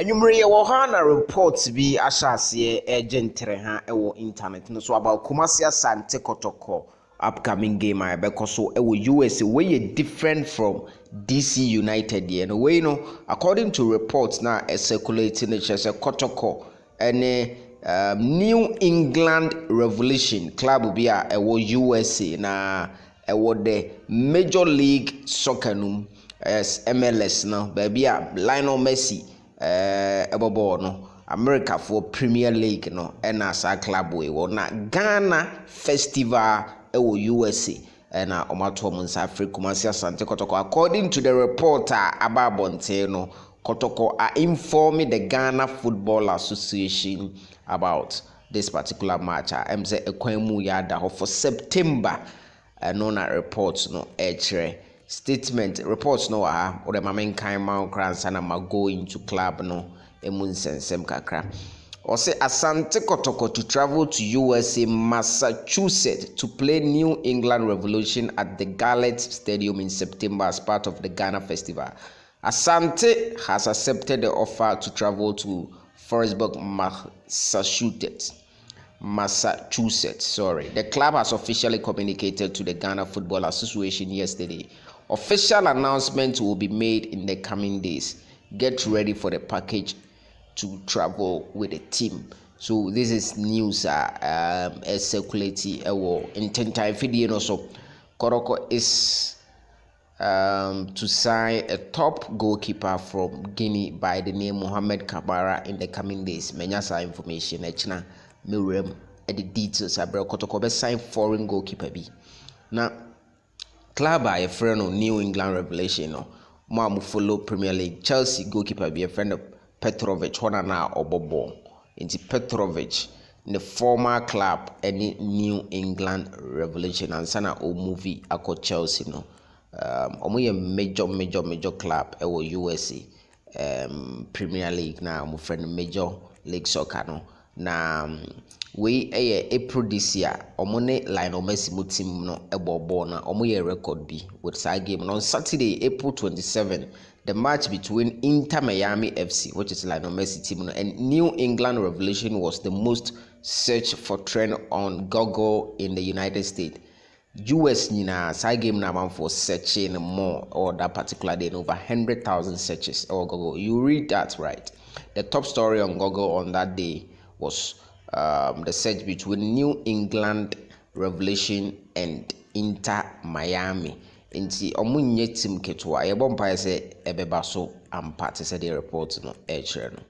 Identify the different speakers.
Speaker 1: Enyumre ye wo ha na reports bi ahyase agentre ha ewo internet no so about Kumasi Asante Kotoko upcoming game I bekoso ewo US wey different from DC United ye no wey no according to reports now circulating say Kotoko any New England Revolution club bi a ewo USA na ewo the Major League Soccer num MLS no baby a Lionel Messi ebobo no America for Premier League no na sa club we na Ghana Festival ewo USA na omato mu nsa Africa Kumasi Asante Kotoko according to the reporter Ababonte no Kotoko are informing the Ghana Football Association about this particular match am say ekwemu yada for September no na reports no statement reports no or the main kind man cransa na go into club no emun sensem kakra or say Asante Kotoko to travel to USA Massachusetts to play New England Revolution at the Gillette Stadium in September as part of the Ghana Festival. Asante has accepted the offer to travel to Forestburg, Massachusetts. The club has officially communicated to the Ghana Football Association yesterday. Official announcement will be made in the coming days. Get ready for the package to travel with the team. So this is news circulating in time video also. Kotoko is to sign a top goalkeeper from Guinea by the name Mohamed Kabara in the coming days. Menyasa information echna mirem the details about Kotoko be sign foreign goalkeeper bi. Now club a friend of New England Revelation no mo follow Premier League Chelsea goalkeeper be a friend of Petrovic hona na obobo into Petrovic the former club any New England Revolution and sana o movie ako Chelsea no omo major club ewo USA Premier League na mo friend Major League Soccer no na we April this year omo ne Lionel Messi mo team no ebobo na omo ye record bi with that game on Saturday April 27 the match between Inter Miami FC, which is Lionel Messi team, and New England Revolution was the most searched for trend on Google in the United States. US nina side game now for searching more or that particular day over 100,000 searches or Google. You read that right. The top story on Google on that day was the search between New England Revolution and Inter Miami. Inti omunye team ketwa yebompa se ebeba so ampa te se the report no e chere no